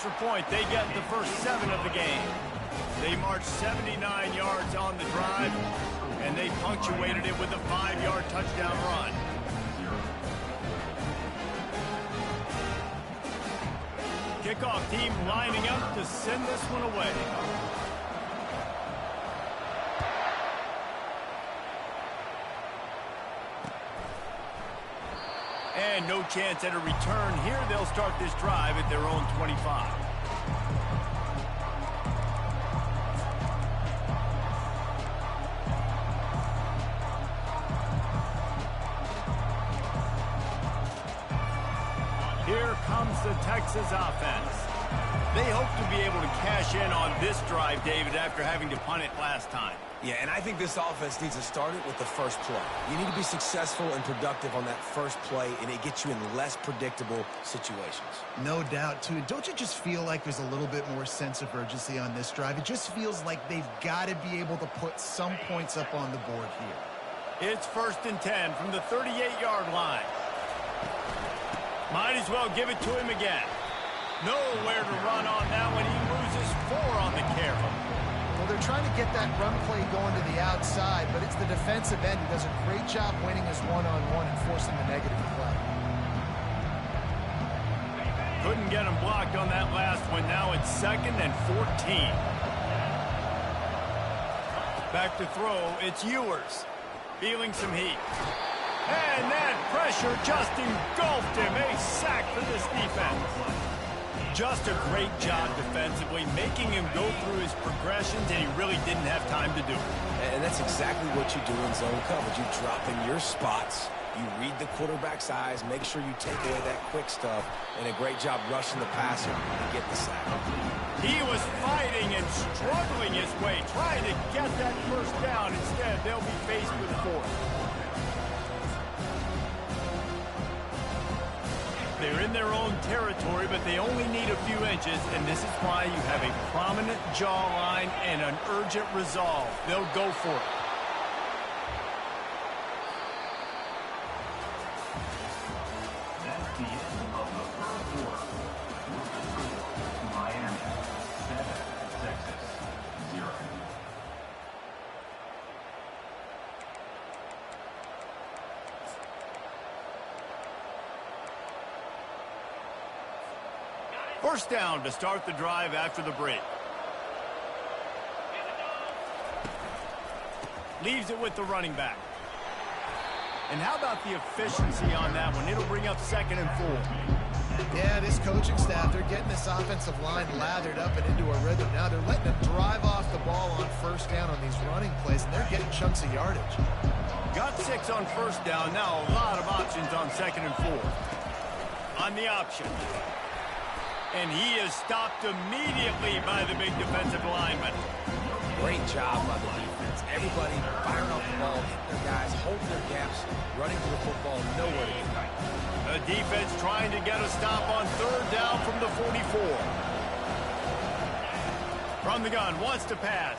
extra point. They get the first 7 of the game. They marched 79 yards on the drive, and they punctuated it with a 5-yard touchdown run. Kickoff team lining up to send this one away. And no chance at a return here. They'll start this drive at their own 25. Here comes the Texas offense. They hope to be able to cash in on this drive, David, after having to punt it last time. Yeah, and I think this offense needs to start it with the first play. You need to be successful and productive on that first play, and it gets you in less predictable situations. No doubt, too. Don't you just feel like there's a little bit more sense of urgency on this drive? It just feels like they've got to be able to put some points up on the board here. It's 1st and 10 from the 38-yard line. Might as well give it to him again. Nowhere to run on that one. He loses 4 on the carry. Well, they're trying to get that run play going to the outside, but it's the defensive end who does a great job winning his one-on-one and forcing the negative play. Couldn't get him blocked on that last one. Now it's 2nd and 14. Back to throw. It's Ewers. Feeling some heat. And that pressure just engulfed him. A sack for this defense. Just a great job defensively, making him go through his progressions, and he really didn't have time to do it. And that's exactly what you do in zone coverage. You drop in your spots, you read the quarterback's eyes, make sure you take away that quick stuff, and a great job rushing the passer to get the sack. He was fighting and struggling his way, trying to get that first down. Instead, they'll be faced with 4th. They're in their own territory, but they only need a few inches, and this is why you have a prominent jawline and an urgent resolve. They'll go for it. That's the end of the first quarter. Miami 7, Texas 0. First down to start the drive after the break. Leaves it with the running back. And how about the efficiency on that one? It'll bring up 2nd and 4. Yeah, this coaching staff, they're getting this offensive line lathered up and into a rhythm. Now they're letting them drive off the ball on first down on these running plays, and they're getting chunks of yardage. Got 6 on first down. Now a lot of options on 2nd and 4. On the option. And he is stopped immediately by the big defensive lineman. Great job by the defense. Everybody firing off the ball, hitting their guys, holding their gaps, running to the football, nowhere to get. The defense trying to get a stop on 3rd down from the 44. From the gun, wants to pass.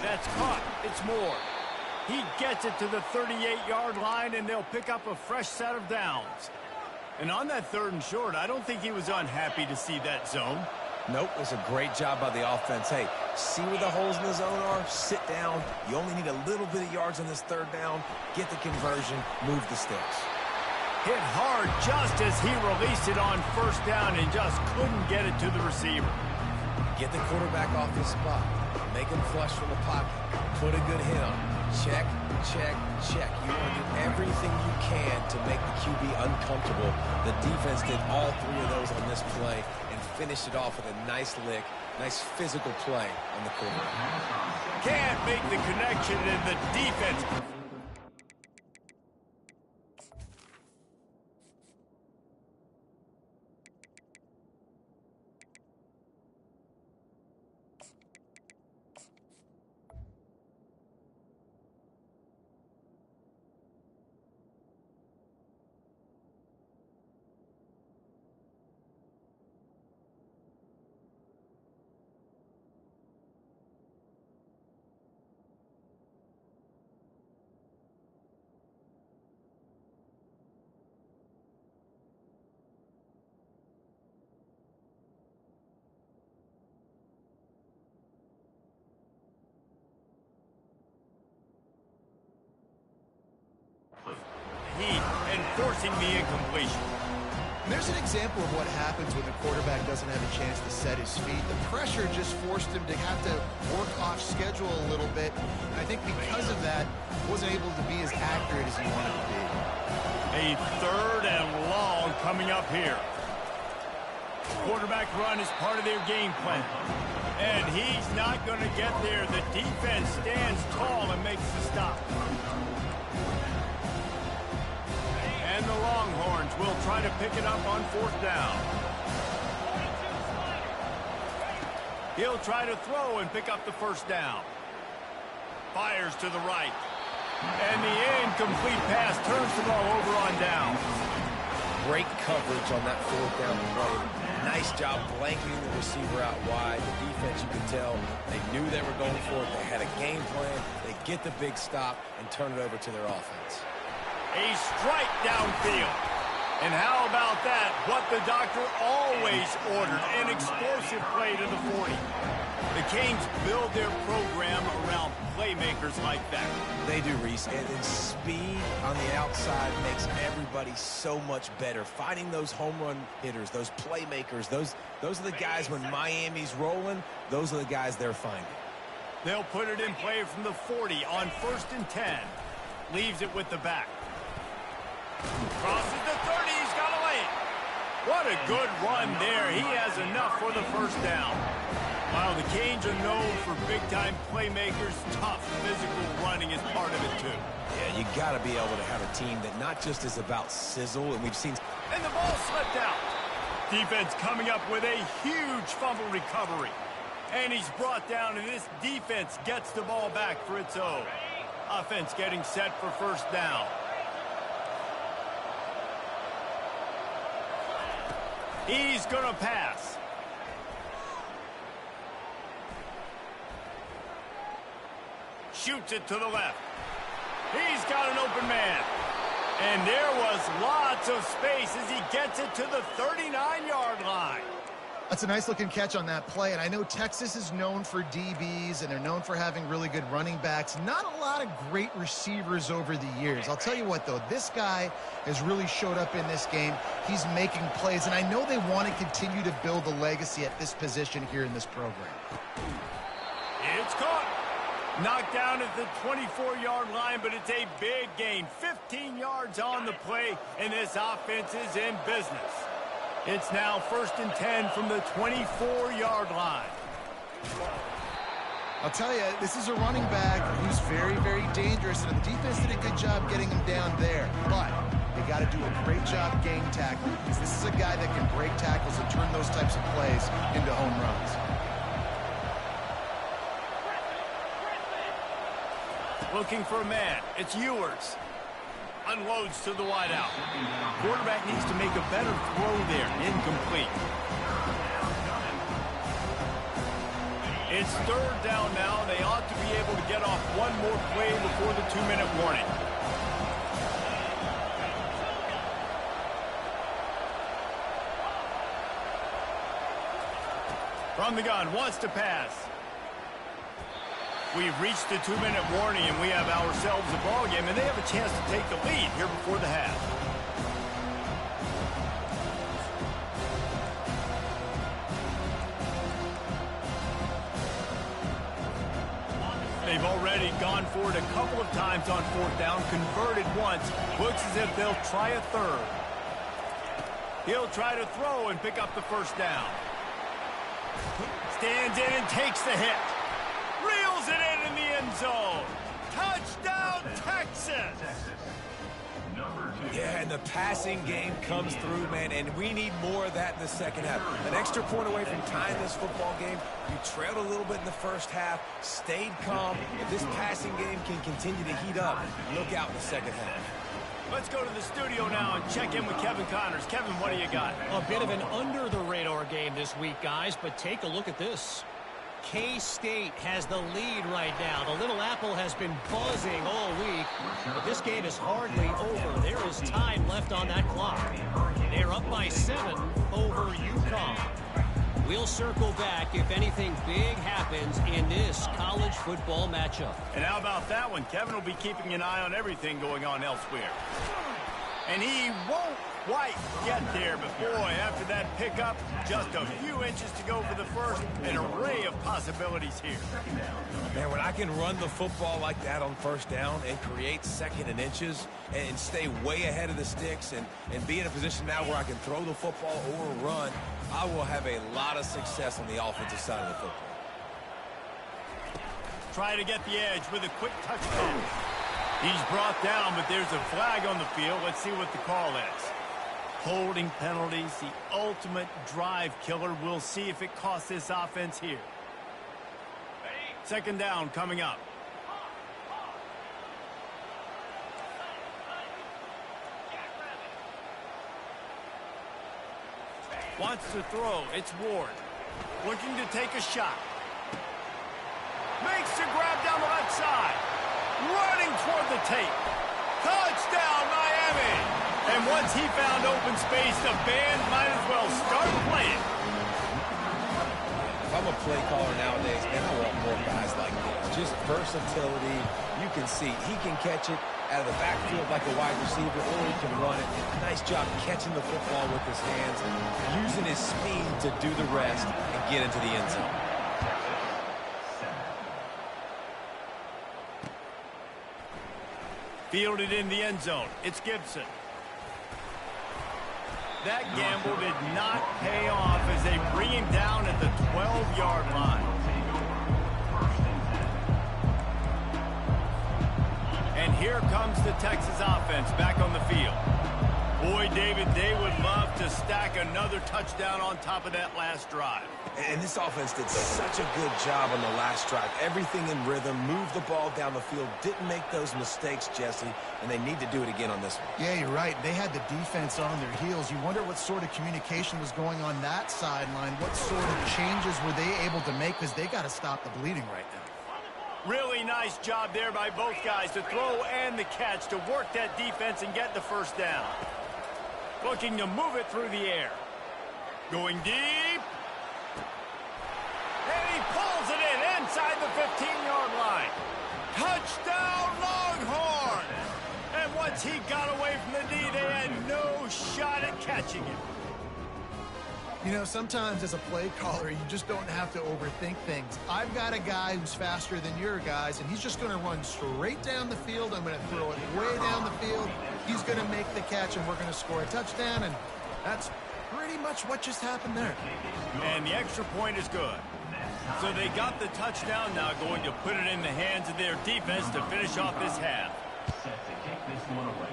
That's caught. It's Moore. He gets it to the 38-yard line, and they'll pick up a fresh set of downs. And on that 3rd and short, I don't think he was unhappy to see that zone. Nope, it was a great job by the offense. Hey, see where the holes in the zone are? Sit down. You only need a little bit of yards on this 3rd down. Get the conversion. Move the sticks. Hit hard just as he released it on first down and just couldn't get it to the receiver. Get the quarterback off his spot. Make him flush from the pocket. Put a good hit on him. Check, check, check. You want to do everything you can to make the QB uncomfortable. The defense did all 3 of those on this play and finished it off with a nice lick, nice physical play on the quarterback. Can't make the connection, and the defense forcing the incompletion. There's an example of what happens when the quarterback doesn't have a chance to set his feet. The pressure just forced him to have to work off schedule a little bit. And I think because of that, wasn't able to be as accurate as he wanted to be. A 3rd and long coming up here. Quarterback run is part of their game plan. And he's not going to get there. The defense stands tall and makes the stop. And the Longhorns will try to pick it up on 4th down. He'll try to throw and pick up the 1st down. Fires to the right. And the incomplete pass turns the ball over on down. Great coverage on that 4th down play. Nice job blanketing the receiver out wide. The defense, you could tell, they knew they were going for it. They had a game plan. They get the big stop and turn it over to their offense. A strike downfield. And how about that? What the doctor always ordered, an explosive play to the 40. The Canes build their program around playmakers like that. They do, Reese. And then speed on the outside makes everybody so much better. Finding those home run hitters, those playmakers, those are the guys when Miami's rolling, those are the guys they're finding. They'll put it in play from the 40 on 1st and 10. Leaves it with the back. Crosses the 30, he's got a lane. What a good run there. He has enough for the 1st down. While the Canes are known for big-time playmakers, tough physical running is part of it, too. Yeah, you got to be able to have a team that not just is about sizzle, and we've seen... And the ball slipped out. Defense coming up with a huge fumble recovery. And he's brought down, and this defense gets the ball back for its own. Offense getting set for 1st down. He's going to pass. Shoots it to the left. He's got an open man. And there was lots of space as he gets it to the 39-yard line. That's a nice-looking catch on that play, and I know Texas is known for DBs, and they're known for having really good running backs. Not a lot of great receivers over the years. I'll tell you what, though, this guy has really showed up in this game. He's making plays, and I know they want to continue to build a legacy at this position here in this program. It's caught. Knocked down at the 24-yard line, but it's a big gain. 15 yards on the play, and this offense is in business. It's now 1st and 10 from the 24-yard line. I'll tell you, this is a running back who's very, very dangerous, and the defense did a good job getting him down there. But they got to do a great job game tackling, because this is a guy that can break tackles and turn those types of plays into home runs. Looking for a man. It's Ewers. Unloads to the wideout. Quarterback needs to make a better throw there. Incomplete. It's 3rd down now. They ought to be able to get off one more play before the 2-minute warning. From the gun, wants to pass. We've reached the 2-minute warning, and we have ourselves a ball game, and they have a chance to take the lead here before the half. They've already gone for it a couple of times on 4th down, converted once. Looks as if they'll try a 3rd. He'll try to throw and pick up the 1st down. Stands in and takes the hit. Reels it in the end zone. Touchdown, Texas! Yeah, and the passing game comes through, man, and we need more of that in the second half. An extra point away from tying this football game. You trailed a little bit in the first half, stayed calm. If this passing game can continue to heat up, look out in the second half. Let's go to the studio now and check in with Kevin Connors. Kevin, what do you got? A bit of an under-the-radar game this week, guys, but take a look at this. K-State has the lead right now. The Little Apple has been buzzing all week, but this game is hardly over. There is time left on that clock. They're up by 7 over UConn. We'll circle back if anything big happens in this college football matchup. And how about that one? Kevin will be keeping an eye on everything going on elsewhere. And he won't quite get there, but boy, after that pickup, just a few inches to go for the first. An array of possibilities here. Man, when I can run the football like that on first down and create second and inches and stay way ahead of the sticks and be in a position now where I can throw the football or run, I will have a lot of success on the offensive side of the football. Try to get the edge with a quick touchdown. He's brought down, but there's a flag on the field. Let's see what the call is. Holding penalties, the ultimate drive killer. We'll see if it costs this offense here. Second down coming up. Wants to throw. It's Ward. Looking to take a shot. Makes the grab down the left side. Running toward the tape. Touchdown, Miami! And once he found open space, the band might as well start playing. If I'm a play caller nowadays, man, I want more guys like this. Just versatility. You can see he can catch it out of the backfield like a wide receiver, or he can run it. Nice job catching the football with his hands, using his speed to do the rest and get into the end zone. Fielded in the end zone. It's Gibson. That gamble did not pay off as they bring him down at the 12-yard line. And here comes the Texas offense back on the field. Boy, David, they would love to stack another touchdown on top of that last drive. And this offense did such a good job on the last drive. Everything in rhythm, moved the ball down the field, didn't make those mistakes, Jesse, and they need to do it again on this one. Yeah, you're right. They had the defense on their heels. You wonder what sort of communication was going on that sideline. What sort of changes were they able to make, because they got to stop the bleeding right now. Really nice job there by both guys to throw and the catch to work that defense and get the first down. Looking to move it through the air. Going deep. And he pulls it in inside the 15-yard line. Touchdown, Longhorn! And once he got away from the D, they had no shot at catching him. You know, sometimes as a play caller, you just don't have to overthink things. I've got a guy who's faster than your guys, and he's just going to run straight down the field. I'm going to throw it way down the field. He's going to make the catch, and we're going to score a touchdown, and that's pretty much what just happened there. And the extra point is good. So they got the touchdown, now going to put it in the hands of their defense to finish off this half. Set to kick this one away.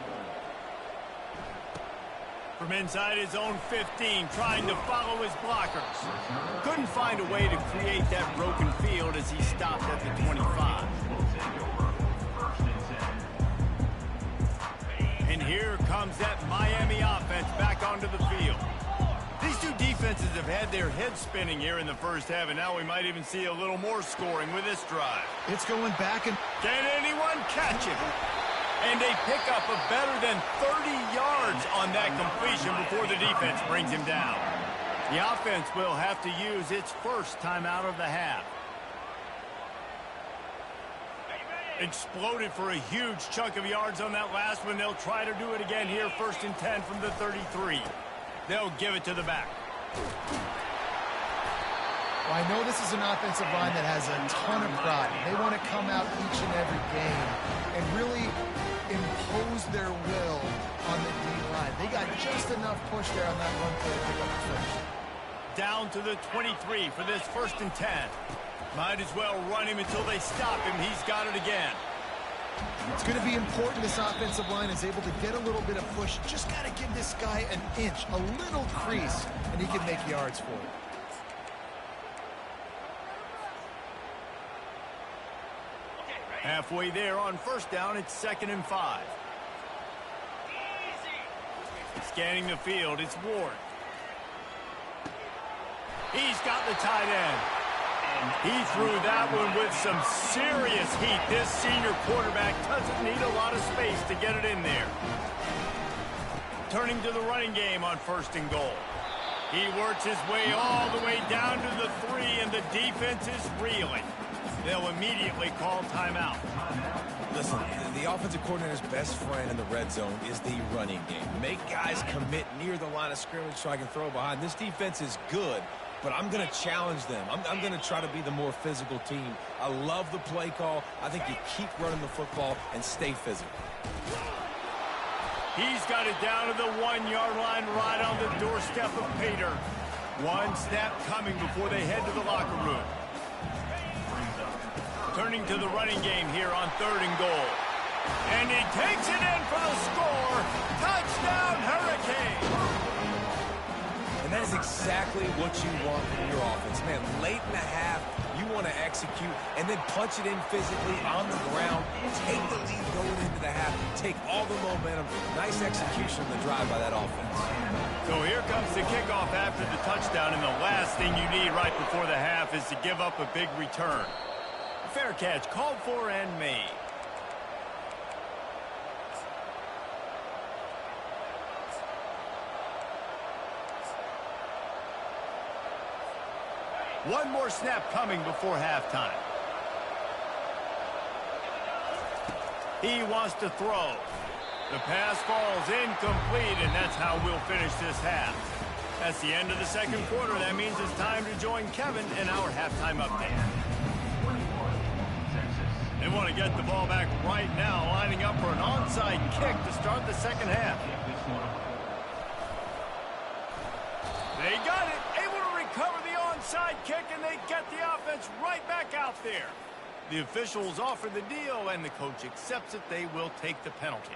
From inside his own 15, trying to follow his blockers. Couldn't find a way to create that broken field as he stopped at the 25. And here comes that Miami offense back onto the field. These two defenses have had their heads spinning here in the first half, and now we might even see a little more scoring with this drive. It's going back and... Can anyone catch him? And they pick up a better than 30 yards on that completion before the defense brings him down. The offense will have to use its first timeout of the half. Exploded for a huge chunk of yards on that last one. They'll try to do it again here, 1st and 10 from the 33. They'll give it to the back. Well, I know this is an offensive line that has a ton of pride. They want to come out each and every game and really impose their will on the D-line. They got just enough push there on that run play to pick up the first. Down to the 23 for this 1st and 10. Might as well run him until they stop him. He's got it again. It's going to be important this offensive line is able to get a little bit of push. Just got to give this guy an inch, a little crease, and he can make yards for it. Halfway there on 1st down, it's 2nd and 5. Scanning the field, it's Ward. He's got the tight end. He threw that one with some serious heat. This senior quarterback doesn't need a lot of space to get it in there. Turning to the running game on 1st and goal. He works his way all the way down to the 3, and the defense is reeling. They'll immediately call timeout. Listen, the offensive coordinator's best friend in the red zone is the running game. Make guys commit near the line of scrimmage so I can throw behind. This defense is good, but I'm going to challenge them. I'm going to try to be the more physical team. I love the play call. I think you keep running the football and stay physical. He's got it down to the 1-yard line right on the doorstep of Peter. One snap coming before they head to the locker room. Turning to the running game here on 3rd and goal. And he takes it in for the score. Touchdown, Hurricane! And that is exactly what you want from your offense. Man, late in the half, you want to execute and then punch it in physically on the ground. Take the lead going into the half. Take all the momentum. Nice execution on the drive by that offense. So here comes the kickoff after the touchdown, and the last thing you need right before the half is to give up a big return. Fair catch called for and made. One more snap coming before halftime. He wants to throw. The pass falls incomplete, and that's how we'll finish this half. That's the end of the second quarter. That means it's time to join Kevin in our halftime update. They want to get the ball back right now, lining up for an onside kick to start the second half. They got it, able to recover the onside kick, and they get the offense right back out there. The officials offer the deal, and the coach accepts it. They will take the penalty.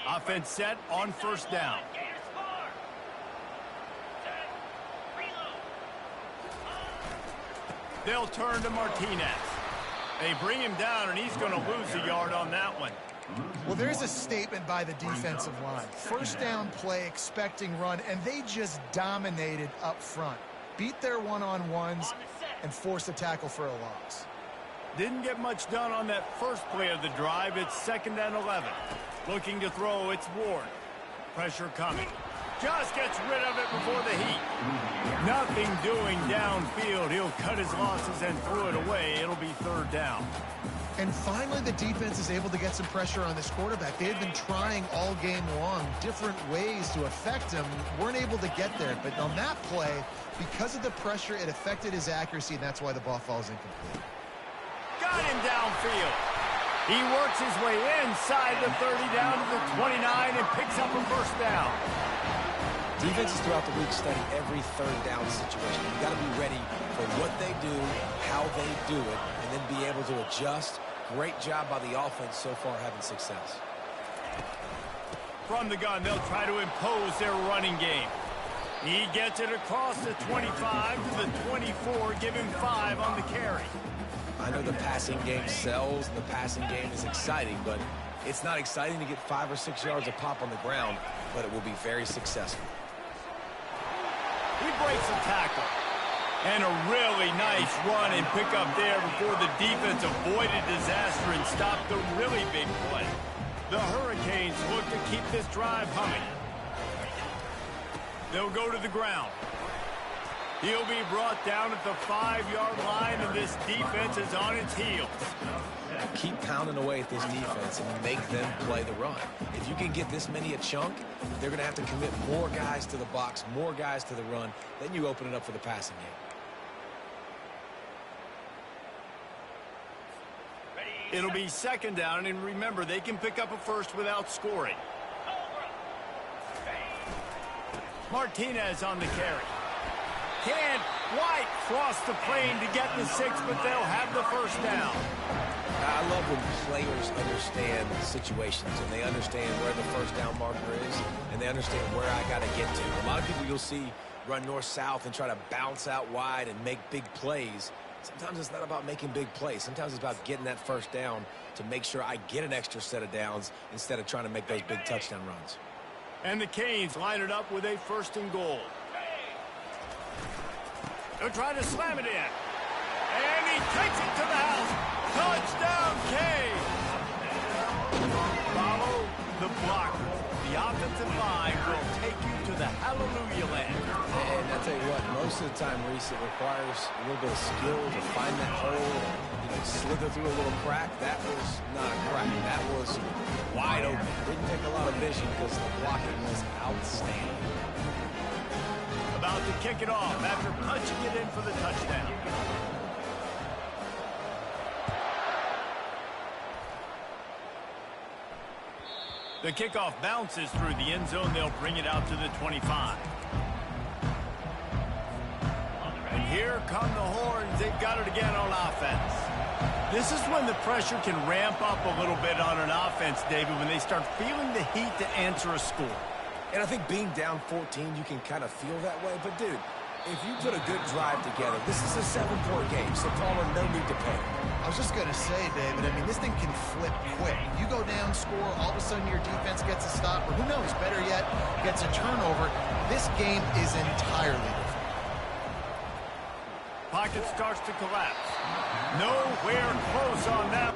Offense set on 1st down. They'll turn to Martinez. They bring him down, and he's going to lose a yard on that one. Well, there's a statement by the defensive line. 1st down play, expecting run, and they just dominated up front. Beat their one-on-ones and forced a tackle for a loss. Didn't get much done on that first play of the drive. It's 2nd and 11. Looking to throw, it's Ward. Pressure coming. Just gets rid of it before the heat. Nothing doing downfield. He'll cut his losses and throw it away. It'll be 3rd down. And finally, the defense is able to get some pressure on this quarterback. They had been trying all game long different ways to affect him. Weren't able to get there. But on that play, because of the pressure, it affected his accuracy, and that's why the ball falls incomplete. Got him downfield. He works his way inside the 30 down to the 29 and picks up a 1st down. Defenses throughout the week study every 3rd down situation. You got to be ready for what they do, how they do it, and then be able to adjust. Great job by the offense so far having success. From the gun, they'll try to impose their running game. He gets it across the 25 to the 24, give him 5 on the carry. I know the passing game sells, and the passing game is exciting, but it's not exciting to get 5 or 6 yards a pop on the ground, but it will be very successful. He breaks a tackle. And a really nice run and pick up there before the defense avoided disaster and stopped the really big play. The Hurricanes look to keep this drive humming. They'll go to the ground. He'll be brought down at the 5-yard line, and this defense is on its heels. Keep pounding away at this defense and make them play the run. If you can get this many a chunk, they're going to have to commit more guys to the box, more guys to the run. Then you open it up for the passing game. It'll be 2nd down, and remember, they can pick up a 1st without scoring. Martinez on the carry. Can't quite cross the plane to get the 6, but they'll have the 1st down. I love when players understand situations and they understand where the 1st down marker is and they understand where I got to get to. A lot of people you'll see run north-south and try to bounce out wide and make big plays. Sometimes it's not about making big plays. Sometimes it's about getting that 1st down to make sure I get an extra set of downs instead of trying to make those big touchdown runs. And the Canes line it up with a 1st and goal. They'll try to slam it in. And he takes it to the house. Touchdown, Canes! Follow the blockers. The offensive line will take you to the hallelujah land. And I'll tell you what, most of the time, Reese, it requires a little bit of skill to find that hole and slither through a little crack. That was not a crack. That was wide open. Didn't take a lot of vision because the blocking was outstanding. About to kick it off after punching it in for the touchdown. The kickoff bounces through the end zone. They'll bring it out to the 25. And here come the horns. They've got it again on offense. This is when the pressure can ramp up a little bit on an offense, David, when they start feeling the heat to answer a score. And I think being down 14, you can kind of feel that way. But, dude, if you put a good drive together, this is a 7-point game, so Palmer, no need to panic. I was just going to say, David, I mean, this thing can flip quick. You go down, score, all of a sudden your defense gets a stop, or who knows, better yet, gets a turnover. This game is entirely different. Pocket starts to collapse. Nowhere close on that.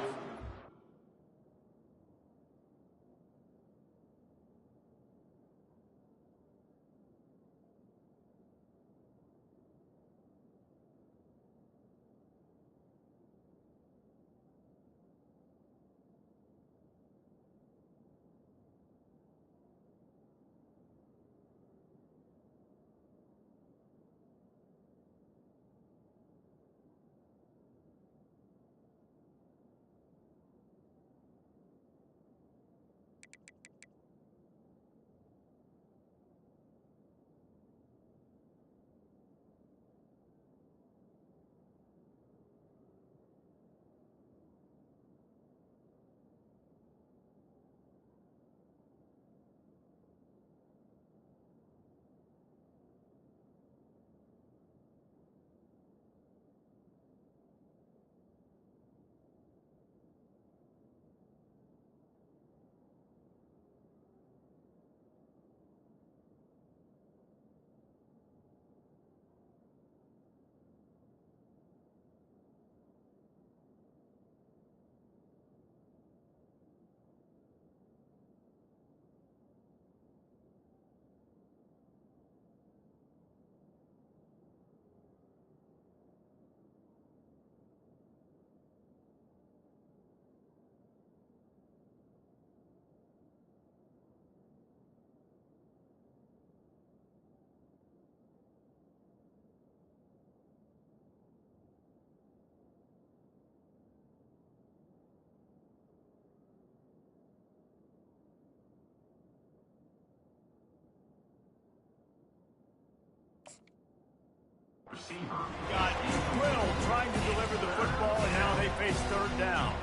Got drilled trying to deliver the football, and now they face third down.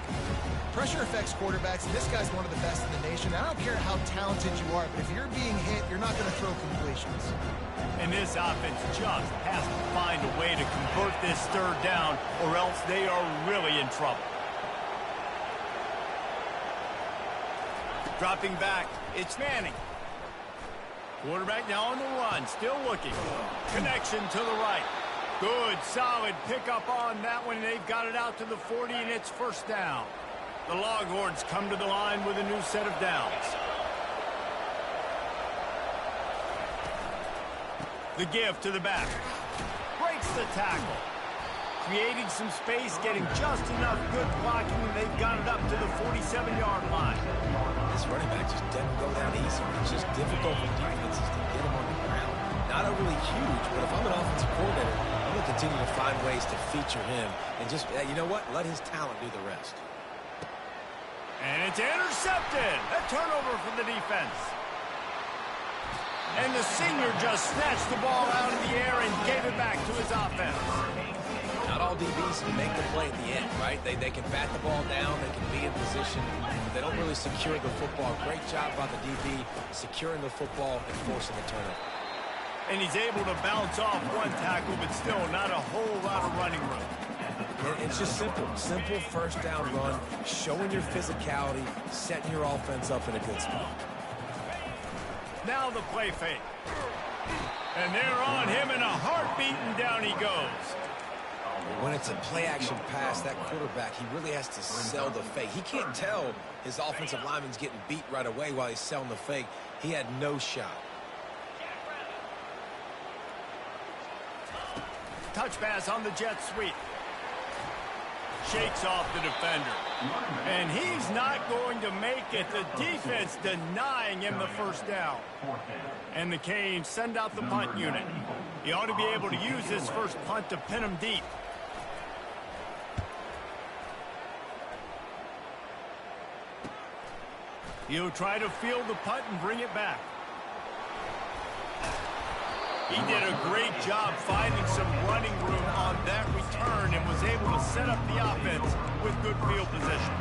Pressure affects quarterbacks, and this guy's one of the best in the nation. I don't care how talented you are, but if you're being hit, you're not going to throw completions. And this offense just has to find a way to convert this third down, or else they are really in trouble. Dropping back, it's Manning. Quarterback now on the run, still looking. Connection to the right. Good, solid pickup on that one. They've got it out to the 40, and it's first down. The Longhorns come to the line with a new set of downs. The give to the back. Breaks the tackle. Creating some space, getting just enough good blocking, and they've got it up to the 47-yard line. This running back just doesn't go down easy. It's just difficult for defenses to get him on the ground. Not overly huge, but if I'm an offensive coordinator, I'm going to continue to find ways to feature him and just, you know what, let his talent do the rest. And it's intercepted. A turnover for the defense. And the senior just snatched the ball out of the air and gave it back to his offense. Not all DBs can make the play at the end, right? They can bat the ball down, they can be in position, but they don't really secure the football. Great job by the DB securing the football and forcing the turnover. And he's able to bounce off one tackle, but still not a whole lot of running room. It's just simple first down run, showing your physicality, setting your offense up in a good spot. Now the play fake. And they're on him in a heartbeat, and down he goes. When it's a play-action pass, that quarterback, he really has to sell the fake. He can't tell his offensive lineman's getting beat right away while he's selling the fake. He had no shot. Touch pass on the jet sweep. Shakes off the defender. And he's not going to make it. The defense denying him the first down. And the Canes send out the punt unit. He ought to be able to use his first punt to pin him deep. He'll try to field the punt and bring it back. He did a great job finding some running room on that return and was able to set up the offense with good field position.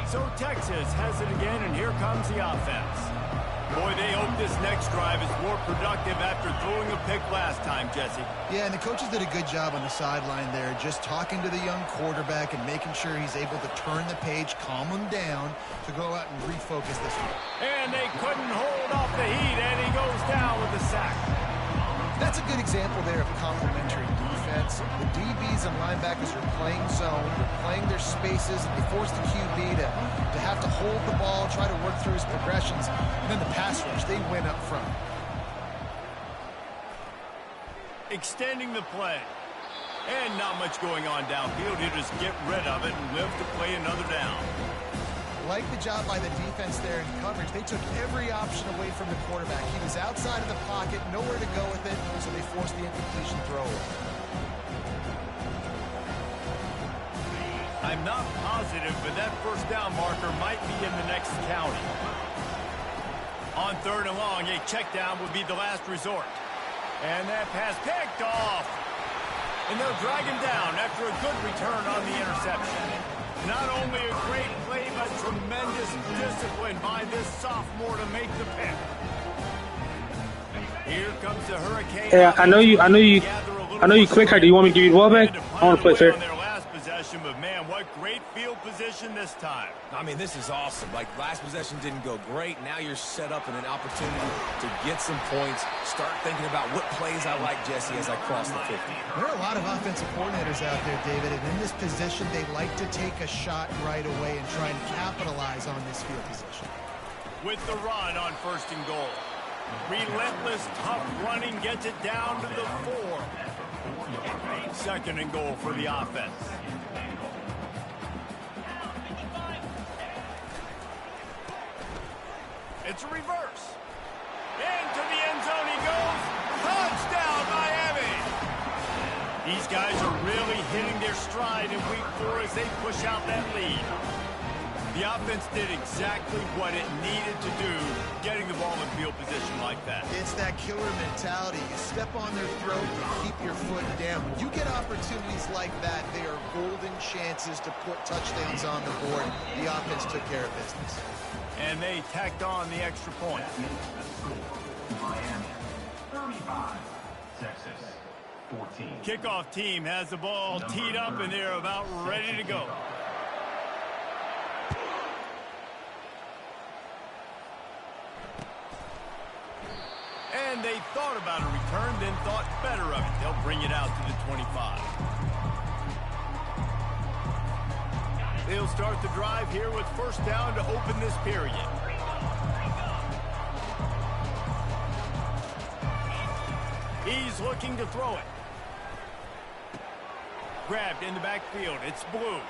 So Texas has it again, and here comes the offense. Boy, they hope this next drive is more productive after throwing a pick last time, Jesse. Yeah, and the coaches did a good job on the sideline there, just talking to the young quarterback and making sure he's able to turn the page, calm him down to go out and refocus this one. And they couldn't hold off the heat, and he goes down with a sack. That's a good example there of complementary defense. The DBs and linebackers are playing zone, they're playing their spaces, and they force the QB to have to hold the ball, try to work through his progressions, and then the pass rush, they win up front. Extending the play. And not much going on downfield. He'll just get rid of it and live to play another down. Like the job by the defense there in coverage. They took every option away from the quarterback. He was outside of the pocket, nowhere to go with it, so they forced the incompletion throw. I'm not positive, but that first down marker might be in the next county. On 3rd and long, a check down would be the last resort. And that pass picked off. And they'll drag him down after a good return on the interception. Not only a great play, but tremendous discipline by this sophomore to make the pick. Here comes the Hurricane. Hey, I know you quick. Do you want me to give you the ball back? I want to play fair. But man, what great field position this time. I mean, this is awesome. Like, last possession didn't go great. Now you're set up in an opportunity to get some points. Start thinking about what plays I like, Jesse, as I cross the 50. There are a lot of offensive coordinators out there, David, and in this position, they like to take a shot right away and try and capitalize on this field position. With the run on 1st and goal. Relentless, tough running gets it down to the 4. 2nd and goal for the offense. It's a reverse. Into the end zone he goes. Touchdown, Miami. These guys are really hitting their stride in week 4 as they push out that lead. The offense did exactly what it needed to do, getting the ball in field position like that. It's that killer mentality. You step on their throat, you keep your foot down. When you get opportunities like that, they are golden chances to put touchdowns on the board. The offense took care of business. And they tacked on the extra point. Miami, 35. Texas, 14. Kickoff team has the ball teed up, and they're about ready to go. And they thought about a return, then thought better of it. They'll bring it out to the 25. They'll start the drive here with 1st down to open this period. He's looking to throw it. Grabbed in the backfield. It's Blue.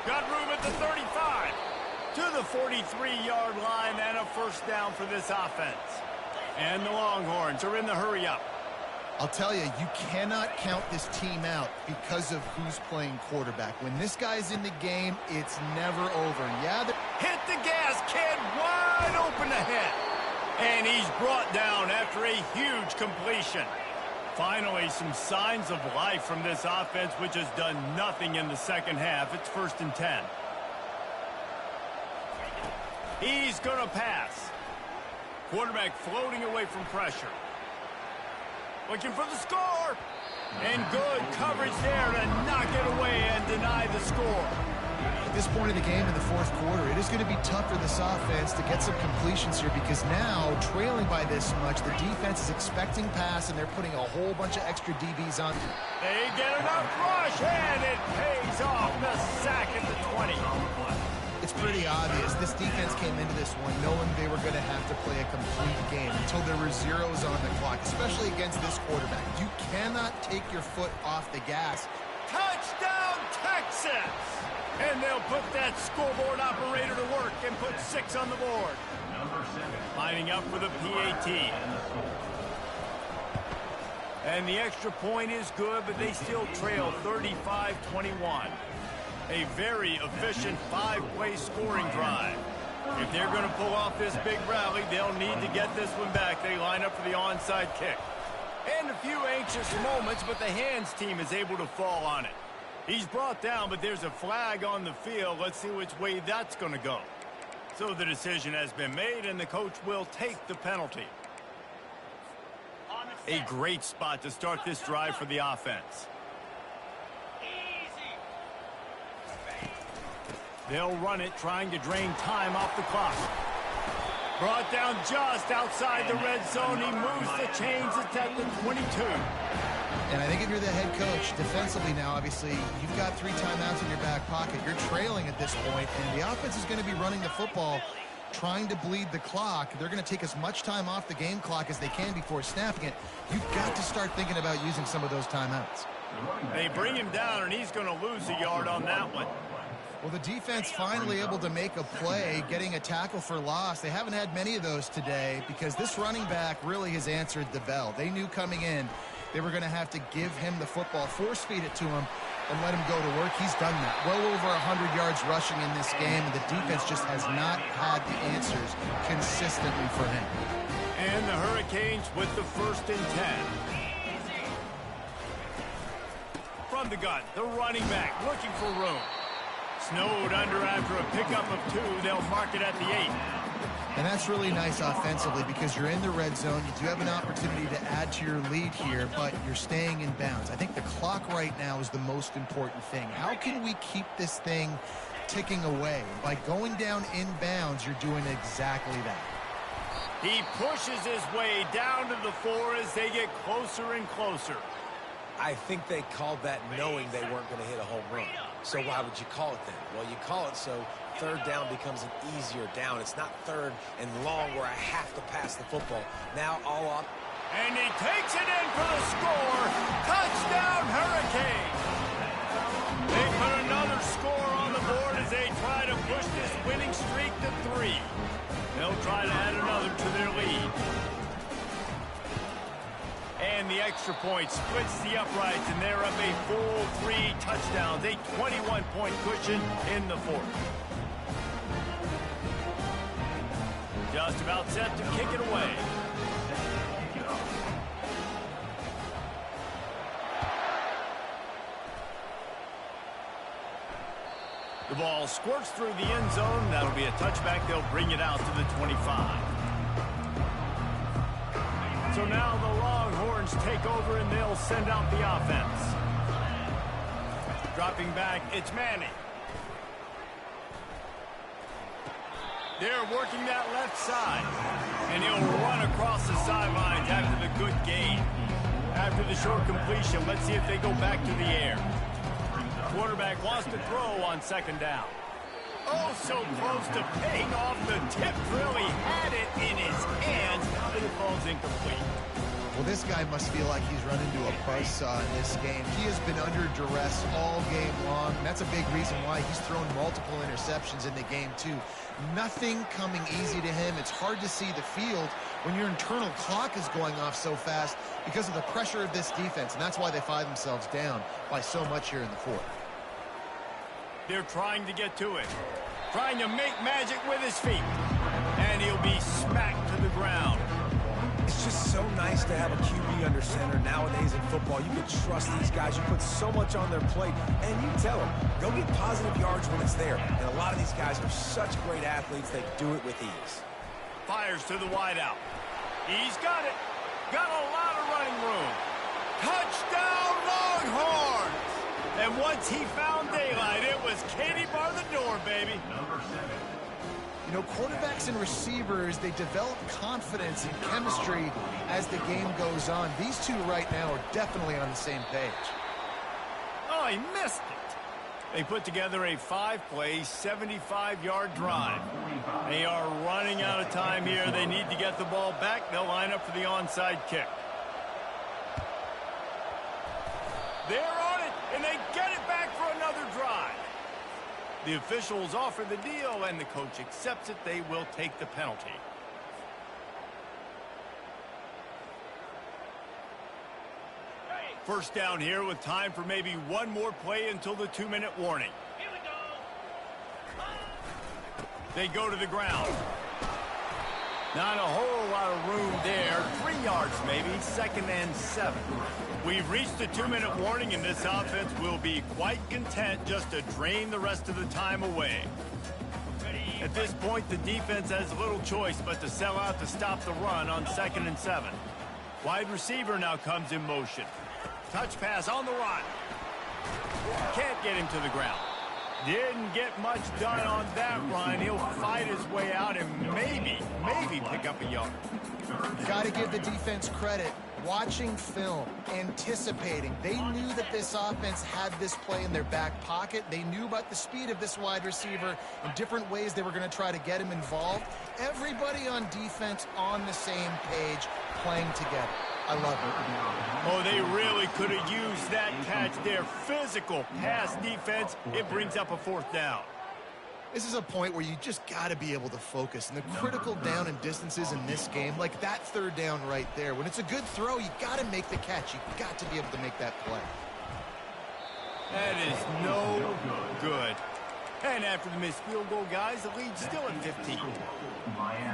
Got room at the 35. To the 43-yard line, and a 1st down for this offense. And the Longhorns are in the hurry-up. I'll tell you, you cannot count this team out because of who's playing quarterback. When this guy's in the game, it's never over. Yeah, hit the gas, kid, wide open ahead. And he's brought down after a huge completion. Finally, some signs of life from this offense, which has done nothing in the second half. It's 1st and 10. He's going to pass. Quarterback floating away from pressure. Looking for the score. And good coverage there to knock it away and deny the score. at this point of the game in the fourth quarter, it is going to be tough for this offense to get some completions here because now, trailing by this much, the defense is expecting pass, and they're putting a whole bunch of extra DBs on. They get enough rush, and it pays off. The sack at the 20. It's pretty obvious. This defense came into this one knowing they were going to have to play a complete game until there were zeros on the clock, especially against this quarterback. You cannot take your foot off the gas. Touchdown, Texas! And they'll put that scoreboard operator to work and put 6 on the board. Lining up for the PAT. And the extra point is good, but they still trail 35-21. A very efficient 5-play scoring drive. If they're going to pull off this big rally, they'll need to get this one back. They line up for the onside kick. And a few anxious moments, but the hands team is able to fall on it. He's brought down, but there's a flag on the field. Let's see which way that's going to go. So the decision has been made, and the coach will take the penalty. A great spot to start this drive for the offense. They'll run it, trying to drain time off the clock. Brought down just outside the red zone. He moves the chains. It's at the 22. And I think if you're the head coach, defensively now, obviously, you've got 3 timeouts in your back pocket. You're trailing at this point, and the offense is going to be running the football, trying to bleed the clock. They're going to take as much time off the game clock as they can before snapping it. You've got to start thinking about using some of those timeouts. They bring him down, and he's going to lose a yard on that one. Well, the defense finally able to make a play, getting a tackle for loss. They haven't had many of those today because this running back really has answered the bell. They knew coming in they were going to have to give him the football, force feed it to him, and let him go to work. He's done that. Well over 100 yards rushing in this game, and the defense just has not had the answers consistently for him. And the Hurricanes with the 1st and 10. From the gun, the running back looking for room. Snowed under after a pickup of 2. They'll mark it at the 8. And that's really nice offensively because you're in the red zone. You do have an opportunity to add to your lead here, but you're staying in bounds. I think the clock right now is the most important thing. How can we keep this thing ticking away? By going down in bounds, you're doing exactly that. He pushes his way down to the 4 as they get closer and closer. I think they called that knowing they weren't going to hit a home run. So why would you call it then? Well, you call it so 3rd down becomes an easier down. It's not 3rd and long where I have to pass the football. Now all up. And he takes it in for the score. Touchdown, Hurricane. They put another score on the board as they try to push this winning streak to 3. They'll try to add another to their lead. And the extra point splits the uprights, and they're up a full 3 touchdowns, a 21-point cushion in the 4th. Just about set to kick it away. The ball squirts through the end zone. That'll be a touchback. They'll bring it out to the 25. So now the Longhorns take over, and they'll send out the offense. Dropping back, it's Manning. They're working that left side. And he'll run across the sidelines after the good gain. After the short completion, let's see if they go back to the air. Quarterback wants to throw on 2nd down. Oh, so close to paying off the tip drill. He had it in his hands, but it falls incomplete. Well, this guy must feel like he's run into a buzzsaw in this game. He has been under duress all game long. And that's a big reason why he's thrown multiple interceptions in the game, too. Nothing coming easy to him. It's hard to see the field when your internal clock is going off so fast because of the pressure of this defense. And that's why they find themselves down by so much here in the 4th. They're trying to get to it. Trying to make magic with his feet. And he'll be smacked to the ground. It's just so nice to have a QB under center nowadays in football. You can trust these guys. You put so much on their plate. And you tell them, go get positive yards when it's there. And a lot of these guys are such great athletes, they do it with ease. Fires to the wideout. He's got it. Got a lot of running room. Touchdown, Longhorns! And once he found daylight, it was Katie bar the door, baby. You know, quarterbacks and receivers, they develop confidence and chemistry as the game goes on. These two right now are definitely on the same page. Oh, he missed it. They put together a 5-play, 75-yard drive. They are running out of time here. They need to get the ball back. They'll line up for the onside kick. They're on it, and they get it back for another drive. The officials offer the deal, and the coach accepts it. They will take the penalty. First down here with time for maybe one more play until the 2-minute warning. Here we go. They go to the ground. Not a whole lot of room there. 3 yards maybe, 2nd and 7. We've reached the 2-minute warning, and this offense will be quite content just to drain the rest of the time away. At this point, the defense has little choice but to sell out to stop the run on 2nd and 7. Wide receiver now comes in motion. Touch pass on the run. Can't get him to the ground. Didn't get much done on that run. He'll fight his way out and maybe pick up a yard. Got to give the defense credit. Watching film, anticipating. They knew that this offense had this play in their back pocket. They knew about the speed of this wide receiver and different ways they were going to try to get him involved. Everybody on defense on the same page, playing together. I love it. Oh, they really could have used that catch there. Physical pass defense. It brings up a 4th down. This is a point where you just got to be able to focus. And the critical down and distances in this game, like that 3rd down right there, when it's a good throw, you got to make the catch. You got to be able to make that play. That is no good. And after the missed field goal, guys, the lead's still at 15.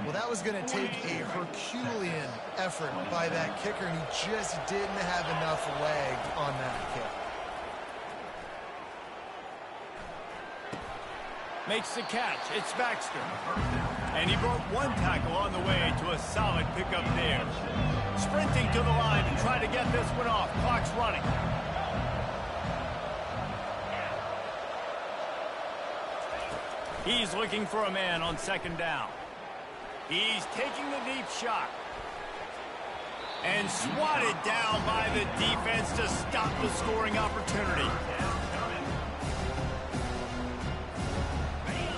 Well, that was going to take a Herculean effort by that kicker, and he just didn't have enough leg on that kick. Makes the catch. It's Baxter. And he broke one tackle on the way to a solid pickup there. Sprinting to the line to try to get this one off. Clock's running. He's looking for a man on 2nd down. He's taking the deep shot. And swatted down by the defense to stop the scoring opportunity.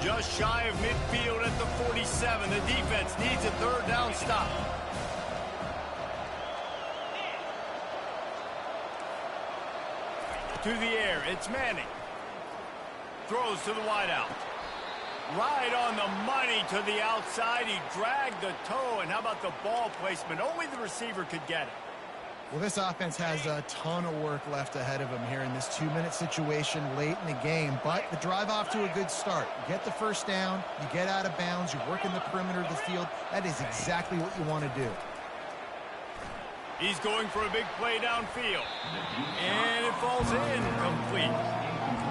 Just shy of midfield at the 47. The defense needs a 3rd down stop. To the air, it's Manning. Throws to the wideout. Right on the money to the outside. He dragged the toe, and how about the ball placement? Only the receiver could get it. Well, this offense has a ton of work left ahead of them here in this 2-minute situation late in the game, but the drive off to a good start. You get the 1st down, you get out of bounds, you work in the perimeter of the field. That is exactly what you want to do. He's going for a big play downfield, and it falls in complete.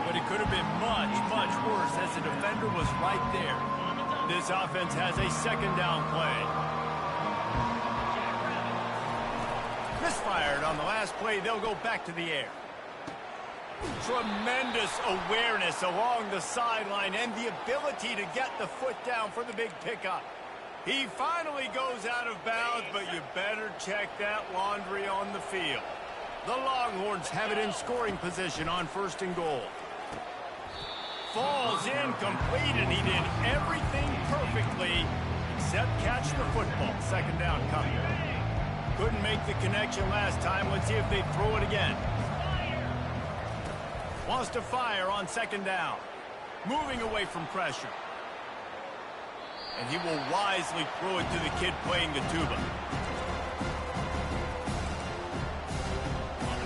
But it could have been much, much worse as the defender was right there. This offense has a 2nd down play. Misfired on the last play. They'll go back to the air. Tremendous awareness along the sideline and the ability to get the foot down for the big pickup. He finally goes out of bounds, but you better check that laundry on the field. The Longhorns have it in scoring position on 1st and goal. Falls incomplete, and he did everything perfectly except catch the football. 2nd down coming. Couldn't make the connection last time. Let's see if they throw it again. Wants to fire on 2nd down. Moving away from pressure. And he will wisely throw it to the kid playing the tuba.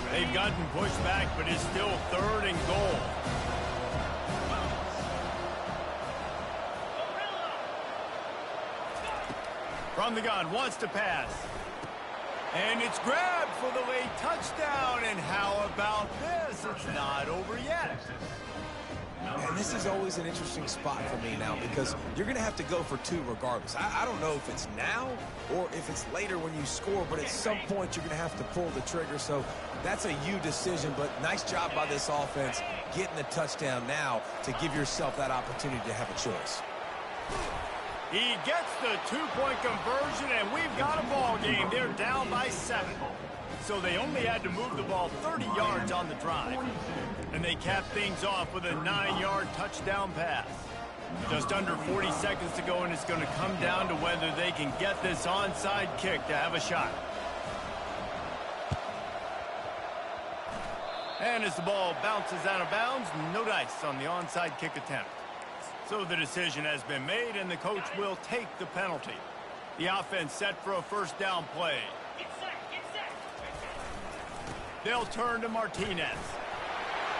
They've gotten pushed back, but it's still 3rd and goal. From the gun, wants to pass. And it's grabbed for the late touchdown. And how about this? It's not over yet. And And this is always an interesting spot for me now because you're going to have to go for 2 regardless. I don't know if it's now or if it's later when you score, but at some point you're going to have to pull the trigger. So that's a you decision, but nice job by this offense getting the touchdown now to give yourself that opportunity to have a choice. He gets the 2-point conversion, and we've got a ball game. They're down by 7. So they only had to move the ball 30 yards on the drive. And they cap things off with a 9-yard touchdown pass. Just under 40 seconds to go, and it's going to come down to whether they can get this onside kick to have a shot. And as the ball bounces out of bounds, no dice on the onside kick attempt. So the decision has been made, and the coach will take the penalty. The offense set for a first down play. They'll turn to Martinez.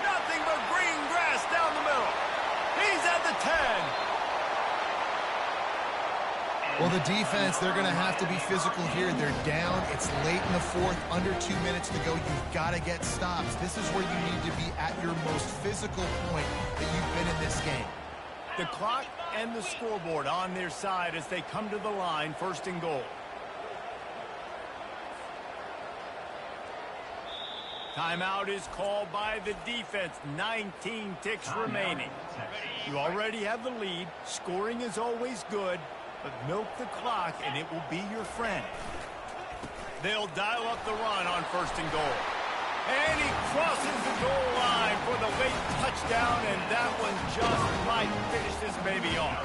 Nothing but green grass down the middle. He's at the 10. Well, the defense, they're going to have to be physical here. They're down. It's late in the 4th, under 2 minutes to go. You've got to get stops. This is where you need to be at your most physical point that you've been in this game. The clock and the scoreboard on their side as they come to the line, 1st and goal. Timeout is called by the defense. 19 ticks remaining. You already have the lead. Scoring is always good, but milk the clock and it will be your friend. They'll dial up the run on 1st and goal. And he crosses the goal line for the late touchdown, and that one just might finish this baby off.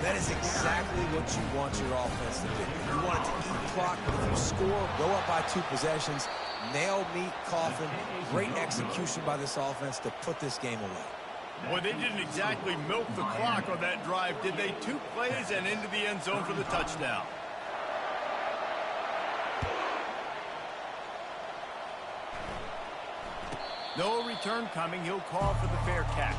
That is exactly what you want your offense to do. You want it to eat clock, but if you score, go up by 2 possessions, nail, meet, coffin. Great execution by this offense to put this game away. Boy, they didn't exactly milk the clock on that drive, did they? 2 plays and into the end zone for the touchdown. No return coming. He'll call for the fair catch.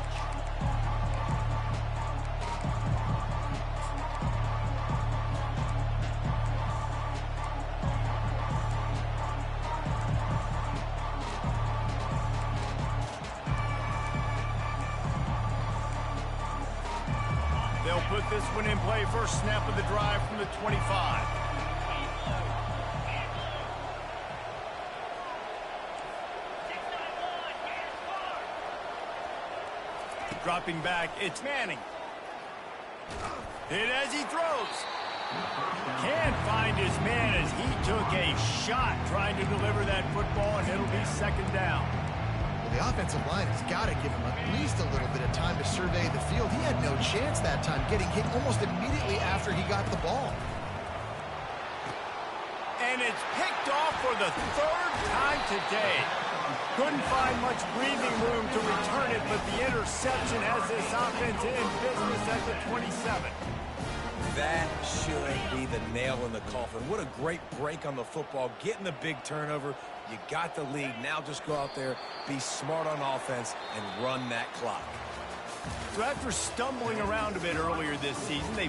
They'll put this one in play. First snap of the drive from the 25. Dropping back, it's Manning. Hit as he throws. Can't find his man as he took a shot trying to deliver that football, and it'll be 2nd down. Well, the offensive line has got to give him at least a little bit of time to survey the field. He had no chance that time, getting hit almost immediately after he got the ball. And it's picked off for the 3rd time today. Couldn't find much breathing room to return it, but the interception has this offense in business at the 27. That should be the nail in the coffin. What a great break on the football. Getting the big turnover. You got the lead. Now just go out there, be smart on offense, and run that clock. So after stumbling around a bit earlier this season, they